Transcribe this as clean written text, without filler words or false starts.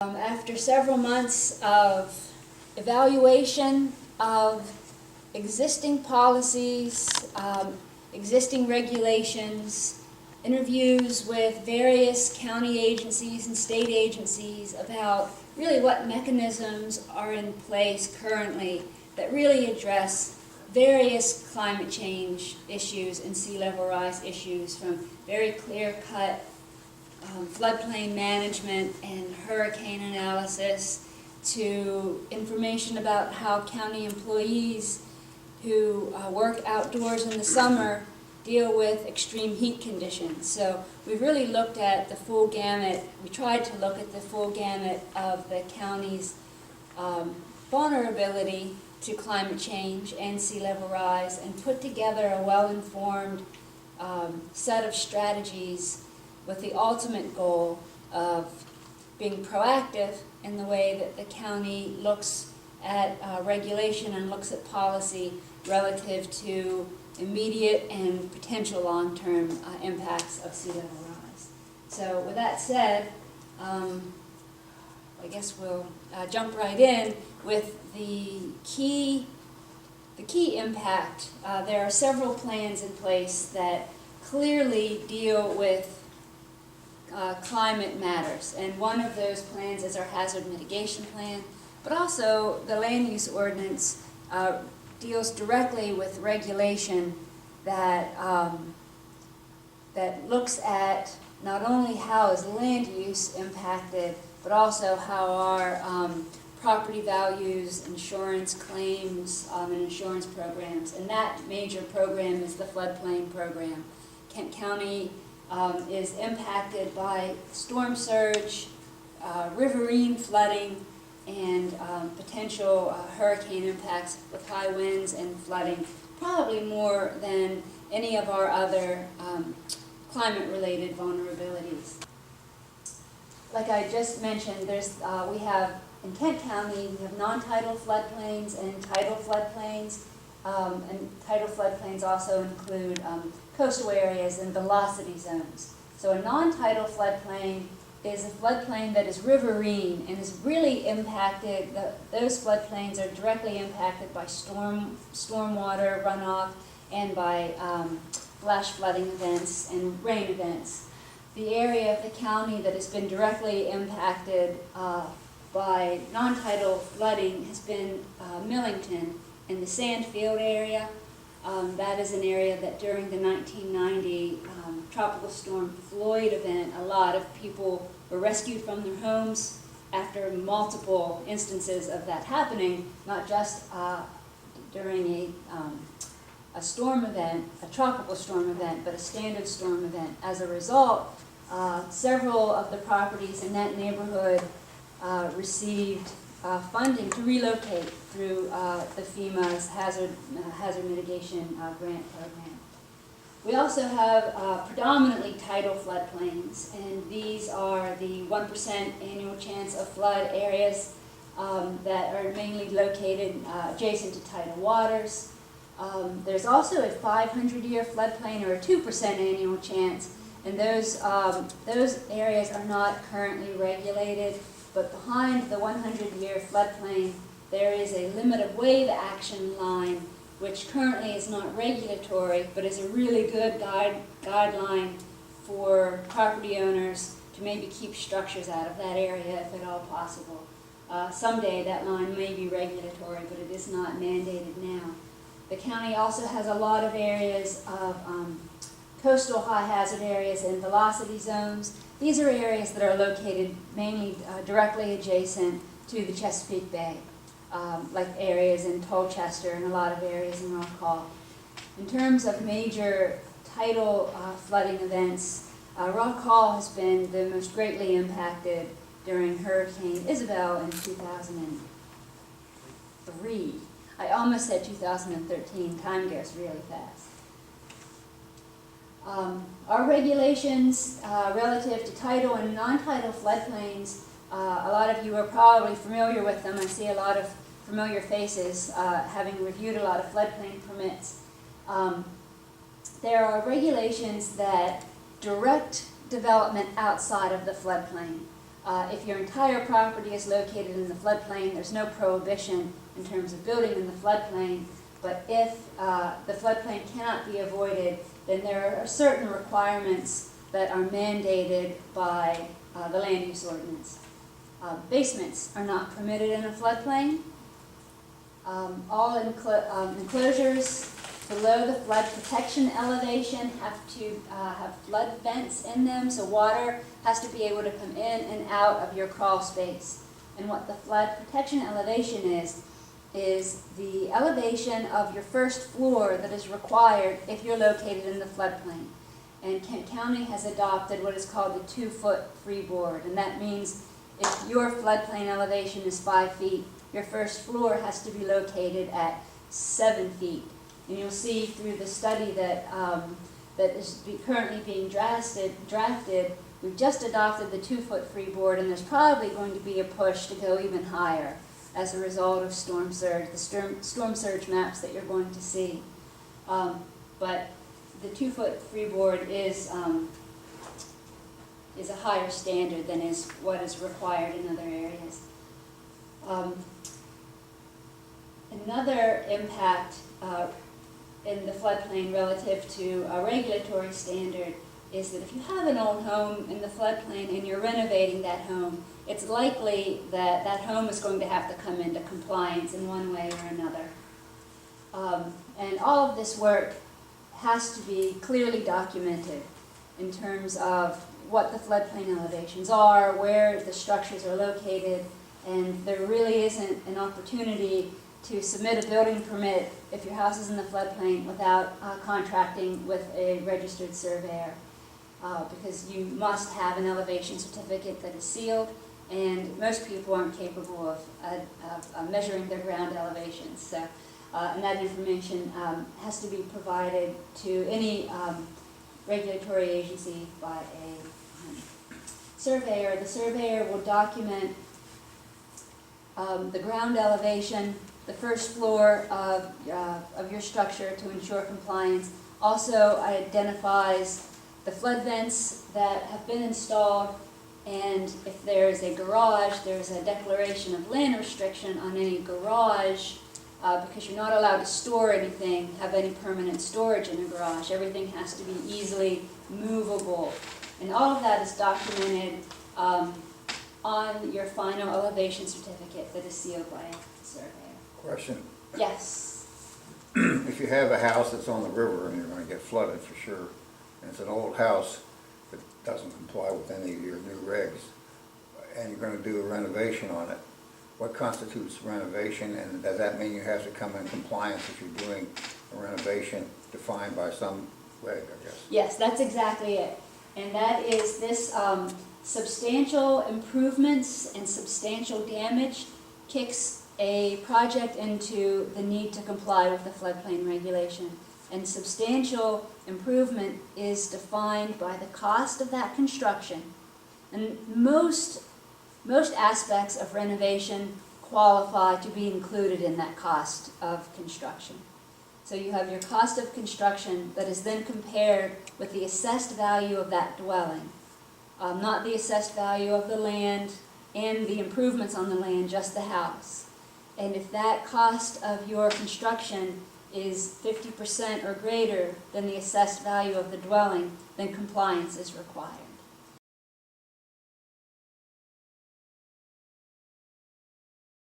After several months of evaluation of existing policies, existing regulations, interviews with various county agencies and state agencies about really what mechanisms are in place currently that really address various climate change issues and sea level rise issues, from very clear-cut floodplain management and hurricane analysis to information about how county employees who work outdoors in the summer deal with extreme heat conditions. So we've really looked at the full gamut. We tried to look at the full gamut of the county's vulnerability to climate change and sea level rise, and put together a well-informed set of strategies with the ultimate goal of being proactive in the way that the county looks at regulation and looks at policy relative to immediate and potential long-term impacts of sea level rise. So with that said, I guess we'll jump right in with the key impact. There are several plans in place that clearly deal with climate matters, and one of those plans is our hazard mitigation plan, but also the land use ordinance deals directly with regulation that that looks at not only how is land use impacted, but also how are property values, insurance claims, and insurance programs. And that major program is the floodplain program. Kent County is impacted by storm surge, riverine flooding, and potential hurricane impacts with high winds and flooding, probably more than any of our other climate-related vulnerabilities. Like I just mentioned, we have in Kent County, we have non-tidal floodplains and tidal floodplains. And tidal floodplains also include coastal areas and velocity zones. So a non-tidal floodplain is a floodplain that is riverine and is really impacted. Those floodplains are directly impacted by stormwater runoff and by flash flooding events and rain events. The area of the county that has been directly impacted by non-tidal flooding has been Millington in the Sandfield area. That is an area that during the 1990 Tropical Storm Floyd event, a lot of people were rescued from their homes after multiple instances of that happening, not just during a storm event, a tropical storm event, but a standard storm event. As a result, several of the properties in that neighborhood received funding to relocate through the FEMA's hazard mitigation grant program. We also have predominantly tidal floodplains, and these are the 1% annual chance of flood areas that are mainly located adjacent to tidal waters. There's also a 500-year floodplain, or a 2% annual chance, and those areas are not currently regulated. But behind the 100-year floodplain, there is a limit of wave action line, which currently is not regulatory, but is a really good guideline for property owners to maybe keep structures out of that area if at all possible. Someday that line may be regulatory, but it is not mandated now. The county also has a lot of areas of coastal high hazard areas and velocity zones. These are areas that are located mainly directly adjacent to the Chesapeake Bay, like areas in Tolchester and a lot of areas in Rock Hall. In terms of major tidal flooding events, Rock Hall has been the most greatly impacted during Hurricane Isabel in 2003. I almost said 2013. Time goes really fast. Our regulations relative to tidal and non-tidal floodplains, a lot of you are probably familiar with them. I see a lot of familiar faces having reviewed a lot of floodplain permits. There are regulations that direct development outside of the floodplain. If your entire property is located in the floodplain, there's no prohibition in terms of building in the floodplain. But if the floodplain cannot be avoided, then there are certain requirements that are mandated by the land use ordinance. Basements are not permitted in a floodplain. All enclosures below the flood protection elevation have to have flood vents in them, so water has to be able to come in and out of your crawl space. And what the flood protection elevation is the elevation of your first floor that is required if you're located in the floodplain. And Kent County has adopted what is called the 2-foot freeboard, and that means if your floodplain elevation is 5 feet, your first floor has to be located at 7 feet. And you'll see through the study that is currently being drafted, we've just adopted the 2-foot freeboard, and there's probably going to be a push to go even higher as a result of storm surge, the storm surge maps that you're going to see. But the 2-foot freeboard is a higher standard than is what is required in other areas. Another impact in the floodplain relative to a regulatory standard is that if you have an old home in the floodplain and you're renovating that home, it's likely that that home is going to have to come into compliance in one way or another. And all of this work has to be clearly documented in terms of what the floodplain elevations are, where the structures are located, and there really isn't an opportunity to submit a building permit if your house is in the floodplain without contracting with a registered surveyor, because you must have an elevation certificate that is sealed, and most people aren't capable of measuring their ground elevations. So, and that information has to be provided to any regulatory agency by a surveyor. The surveyor will document the ground elevation, the first floor of your structure to ensure compliance. Also identifies the flood vents that have been installed, and if there's a garage, there's a declaration of land restriction on any garage, because you're not allowed to store anything, have any permanent storage in a garage. Everything has to be easily movable. And all of that is documented on your final elevation certificate that is sealed by a surveyor. Question. Yes. If you have a house that's on the river and you're going to get flooded for sure, and it's an old house that doesn't comply with any of your new regs, and you're going to do a renovation on it, what constitutes renovation, and does that mean you have to come in compliance if you're doing a renovation defined by some reg, I guess? Yes, that's exactly it. And that is this substantial improvements and substantial damage kicks a project into the need to comply with the floodplain regulation. And substantial improvement is defined by the cost of that construction. And most aspects of renovation qualify to be included in that cost of construction. So you have your cost of construction that is then compared with the assessed value of that dwelling, not the assessed value of the land and the improvements on the land, just the house. And if that cost of your construction is 50% or greater than the assessed value of the dwelling, then compliance is required.